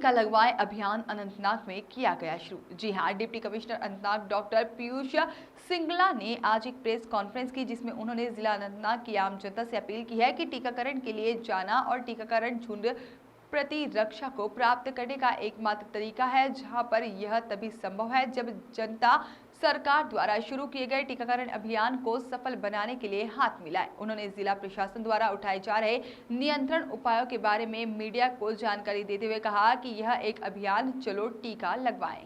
टीका लगवाएं अभियान अनंतनाग में किया गया शुरू। जी हां, deputy commissioner Anantnag doctor Piyush Singla ने आज एक प्रेस कॉन्फ्रेंस की, जिसमें उन्होंने जिला अनंतनाग की आम जनता से अपील की है कि टीकाकरण के लिए जाना और टीकाकरण झुंड प्रतिरक्षा को प्राप्त करने का एकमात्र तरीका है, जहां पर यह तभी संभव है जब जनता सरकार द्वारा शुरू किए गए टीकाकरण अभियान को सफल बनाने के लिए हाथ मिलाए। उन्होंने जिला प्रशासन द्वारा उठाए जा रहे नियंत्रण उपायों के बारे में मीडिया को जानकारी देते हुए कहा कि यह एक अभियान चलो टीका लगवाएं।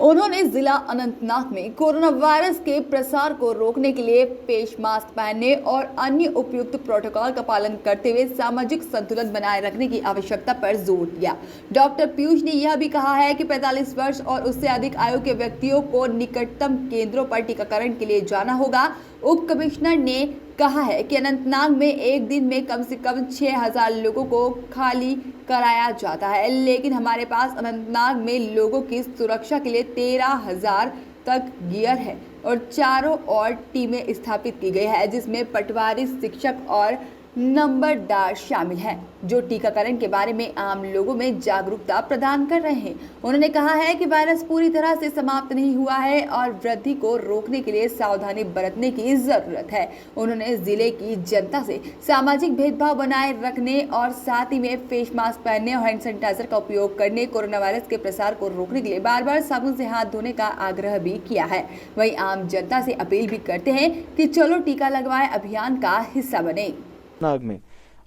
उन्होंने जिला अनंतनाग में कोरोना वायरस के प्रसार को रोकने के लिए फेस मास्क पहनने और अन्य उपयुक्त प्रोटोकॉल का पालन करते हुए सामाजिक संतुलन बनाए रखने की आवश्यकता पर जोर दिया। डॉक्टर पीयूष ने यह भी कहा है कि 45 वर्ष और उससे अधिक आयु के व्यक्तियों को निकटतम केंद्रों पर टीकाकरण के लिए जाना होगा। उप कमिश्नर ने कहा है कि अनंतनाग में एक दिन में कम से कम 6000 लोगों को खाली कराया जाता है, लेकिन हमारे पास अनंतनाग में लोगों की सुरक्षा के लिए 13,000 तक गियर है और चारों ओर टीमें स्थापित की गई है, जिसमें पटवारी, शिक्षक और नंबरदार शामिल हैं, जो टीकाकरण के बारे में आम लोगों में जागरूकता प्रदान कर रहे हैं। उन्होंने कहा है कि वायरस पूरी तरह से समाप्त नहीं हुआ है और वृद्धि को रोकने के लिए सावधानी बरतने की जरूरत है। उन्होंने जिले की जनता से सामाजिक भेदभाव बनाए रखने और साथ ही में फेस मास्क पहनने और हैंड सैनिटाइजर का उपयोग करने, कोरोना वायरस के प्रसार को रोकने के लिए बार बार साबुन से हाथ धोने का आग्रह भी किया है। वहीं आम जनता से अपील भी करते हैं कि चलो टीका लगवाएं अभियान का हिस्सा बने। नाग में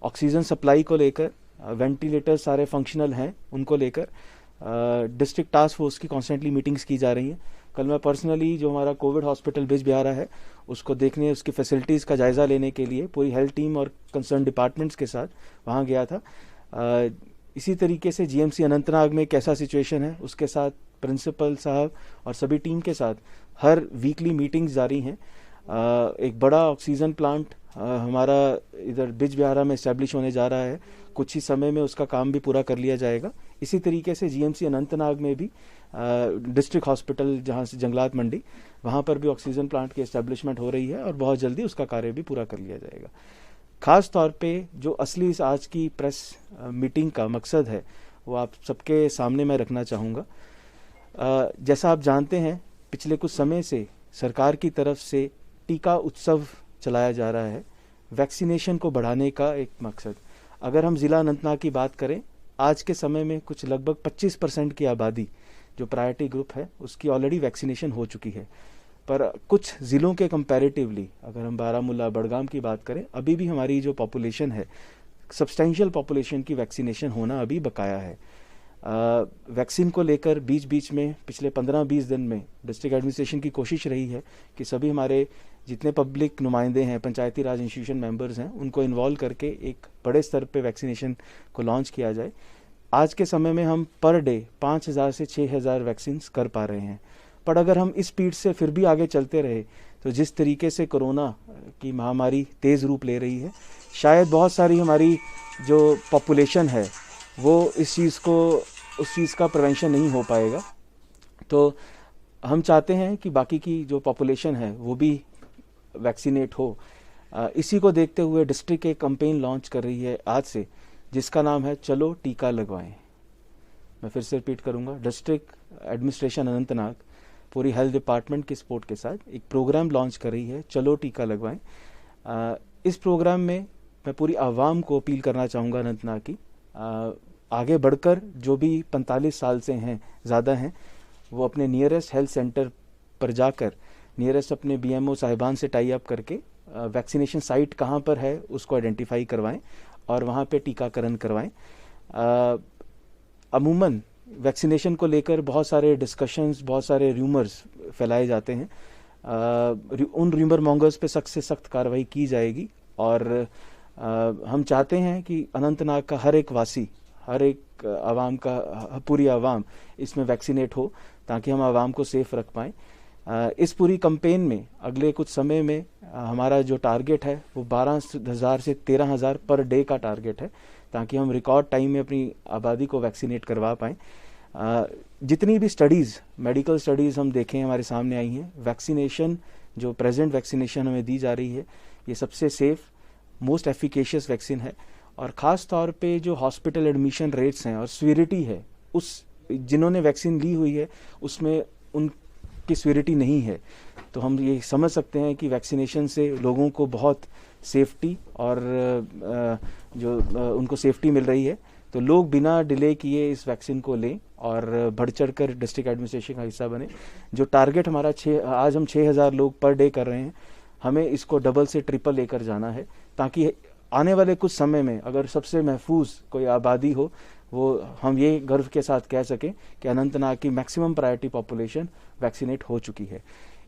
ऑक्सीजन सप्लाई को लेकर, वेंटिलेटर सारे फंक्शनल हैं, उनको लेकर डिस्ट्रिक्ट टास्क फोर्स की कॉन्स्टेंटली मीटिंग्स की जा रही हैं। कल मैं पर्सनली जो हमारा कोविड हॉस्पिटल बिजबिहारा है उसको देखने, उसकी फैसिलिटीज़ का जायज़ा लेने के लिए पूरी हेल्थ टीम और कंसर्न डिपार्टमेंट्स के साथ वहाँ गया था। इसी तरीके से जीएमसी अनंतनाग में कैसा सिचुएशन है उसके साथ प्रिंसिपल साहब और सभी टीम के साथ हर वीकली मीटिंग्स जारी हैं। एक बड़ा ऑक्सीजन प्लांट हमारा इधर बिजबिहारा में इस्टेब्लिश होने जा रहा है, कुछ ही समय में उसका काम भी पूरा कर लिया जाएगा। इसी तरीके से जीएमसी अनंतनाग में भी डिस्ट्रिक्ट हॉस्पिटल जहां से जंगलात मंडी, वहां पर भी ऑक्सीजन प्लांट की इस्टेब्लिशमेंट हो रही है और बहुत जल्दी उसका कार्य भी पूरा कर लिया जाएगा। खास तौर पे जो असली इस आज की प्रेस मीटिंग का मकसद है वो आप सबके सामने मैं रखना चाहूँगा। जैसा आप जानते हैं, पिछले कुछ समय से सरकार की तरफ से टीका उत्सव चलाया जा रहा है, वैक्सीनेशन को बढ़ाने का एक मकसद। अगर हम ज़िला अनंतनाग की बात करें, आज के समय में कुछ लगभग 25% की आबादी जो प्रायोरिटी ग्रुप है उसकी ऑलरेडी वैक्सीनेशन हो चुकी है। पर कुछ ज़िलों के कंपैरेटिवली अगर हम बारामूला, बड़गाम की बात करें, अभी भी हमारी जो पॉपुलेशन है, सब्सटेंशियल पॉपुलेशन की वैक्सीनेशन होना अभी बकाया है। वैक्सीन को लेकर बीच बीच में पिछले 15-20 दिन में डिस्ट्रिक्ट एडमिनिस्ट्रेशन की कोशिश रही है कि सभी हमारे जितने पब्लिक नुमाइंदे हैं, पंचायती राज इंस्टीट्यूशन मेंबर्स हैं, उनको इन्वॉल्व करके एक बड़े स्तर पे वैक्सीनेशन को लॉन्च किया जाए। आज के समय में हम पर डे 5000 से 6000 वैक्सीन कर पा रहे हैं। पर अगर हम इस स्पीड से फिर भी आगे चलते रहे तो जिस तरीके से कोरोना की महामारी तेज़ रूप ले रही है, शायद बहुत सारी हमारी जो पॉपुलेशन है वो उस चीज़ का प्रिवेंशन नहीं हो पाएगा। तो हम चाहते हैं कि बाकी की जो पॉपुलेशन है वो भी वैक्सीनेट हो। इसी को देखते हुए डिस्ट्रिक्ट एक कैंपेन लॉन्च कर रही है आज से, जिसका नाम है चलो टीका लगवाएं। मैं फिर से रिपीट करूंगा, डिस्ट्रिक्ट एडमिनिस्ट्रेशन अनंतनाग पूरी हेल्थ डिपार्टमेंट की सपोर्ट के साथ एक प्रोग्राम लॉन्च कर रही है, चलो टीका लगवाएं। इस प्रोग्राम में मैं पूरी आवाम को अपील करना चाहूँगा अनंतनाग की, आगे बढ़कर जो भी 45 साल से हैं, ज़्यादा हैं, वो अपने नियरेस्ट हेल्थ सेंटर पर जाकर नियरेस्ट अपने बीएमओ साहिबान से टाई अप करके वैक्सीनेशन साइट कहाँ पर है उसको आइडेंटिफाई करवाएं और वहाँ पे टीकाकरण करवाएं। अमूमन वैक्सीनेशन को लेकर बहुत सारे डिस्कशंस, बहुत सारे र्यूमर्स फैलाए जाते हैं। उन र्यूमर मॉन्गर्स पे सख्त से सख्त कार्रवाई की जाएगी और हम चाहते हैं कि अनंतनाग का हर एक वासी, हर एक आवाम का, पूरी आवाम इसमें वैक्सीनेट हो ताकि हम आवाम को सेफ रख पाएँ। इस पूरी कैंपेन में अगले कुछ समय में हमारा जो टारगेट है वो 12,000 से 13,000 पर डे का टारगेट है, ताकि हम रिकॉर्ड टाइम में अपनी आबादी को वैक्सीनेट करवा पाएँ। जितनी भी स्टडीज़, मेडिकल स्टडीज़ हम देखें हमारे सामने आई हैं, वैक्सीनेशन जो प्रेजेंट वैक्सीनेशन हमें दी जा रही है ये सबसे सेफ, मोस्ट एफिकेशियस वैक्सीन है। और ख़ास तौर पे जो हॉस्पिटल एडमिशन रेट्स हैं और सीवियरिटी है उस जिन्होंने वैक्सीन ली हुई है उसमें उनकी सिवियरिटी नहीं है। तो हम ये समझ सकते हैं कि वैक्सीनेशन से लोगों को बहुत सेफ्टी और उनको सेफ्टी मिल रही है। तो लोग बिना डिले किए इस वैक्सीन को लें और बढ़ चढ़ कर डिस्ट्रिक्ट एडमिनिस्ट्रेशन का हिस्सा बने। जो टारगेट हमारा आज हम 6000 लोग पर डे कर रहे हैं, हमें इसको डबल से ट्रिपल लेकर जाना है, ताकि आने वाले कुछ समय में अगर सबसे महफूज कोई आबादी हो, वो हम ये गर्व के साथ कह सकें कि अनंतनाग की मैक्सिमम प्रायोरिटी पॉपुलेशन वैक्सीनेट हो चुकी है।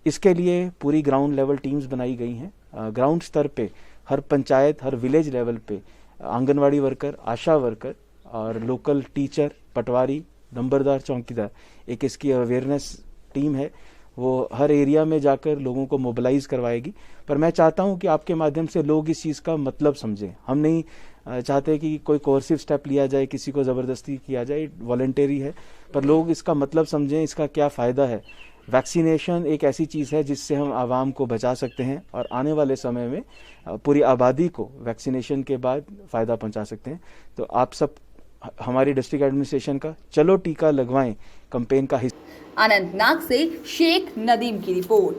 इसके लिए पूरी ग्राउंड लेवल टीम्स बनाई गई हैं। ग्राउंड स्तर पे हर पंचायत, हर विलेज लेवल पे आंगनवाड़ी वर्कर, आशा वर्कर और लोकल टीचर, पटवारी, नंबरदार, चौकीदार, एक इसकी अवेयरनेस टीम है, वो हर एरिया में जाकर लोगों को मोबिलाइज करवाएगी। पर मैं चाहता हूं कि आपके माध्यम से लोग इस चीज़ का मतलब समझें। हम नहीं चाहते कि कोई कोर्सिव स्टेप लिया जाए, किसी को ज़बरदस्ती किया जाए, वॉलंटरी है, पर लोग इसका मतलब समझें, इसका क्या फ़ायदा है। वैक्सीनेशन एक ऐसी चीज़ है जिससे हम आवाम को बचा सकते हैं और आने वाले समय में पूरी आबादी को वैक्सीनेशन के बाद फ़ायदा पहुंचा सकते हैं। तो आप सब हमारी डिस्ट्रिक्ट एडमिनिस्ट्रेशन का चलो टीका लगवाएं कैंपेन का हिस्सा। अनंतनाग से शेख नदीम की रिपोर्ट।